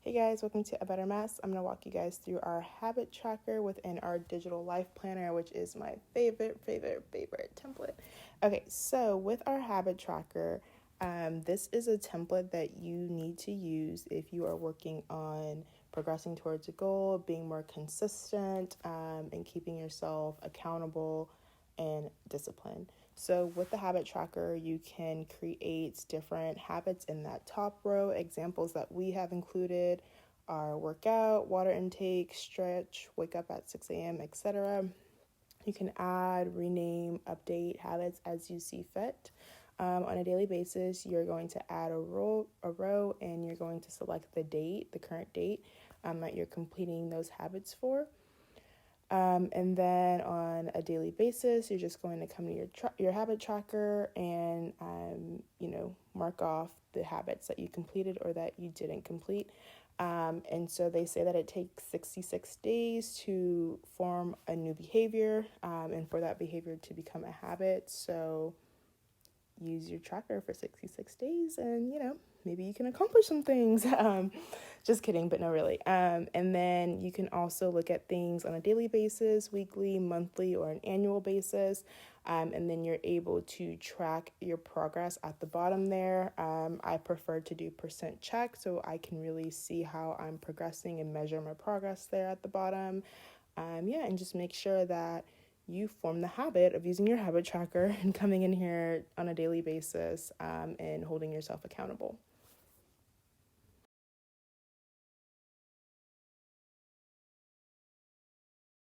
Hey guys, welcome to A Better Mess. I'm going to walk you guys through our habit tracker within our digital life planner, which is my favorite template. Okay, so with our habit tracker, this is a template that you need to use if you are working on progressing towards a goal, being more consistent, and keeping yourself accountable and disciplined. So with the habit tracker, you can create different habits in that top row. Examples that we have included are workout, water intake, stretch, wake up at 6 a.m., etc. You can add, rename, update habits as you see fit. On a daily basis, you're going to add a row, and you're going to select the date, the current date that you're completing those habits for. And then on a daily basis, you're just going to come to your habit tracker and mark off the habits that you completed or that you didn't complete. And so they say that it takes 66 days to form a new behavior, and for that behavior to become a habit. So use your tracker for 66 days and maybe you can accomplish some things. Just kidding, but no, really. And then you can also look at things on a daily basis, weekly, monthly, or an annual basis. And then you're able to track your progress at the bottom there. I prefer to do percent check so I can really see how I'm progressing and measure my progress there at the bottom. And just make sure that you form the habit of using your habit tracker and coming in here on a daily basis, and holding yourself accountable.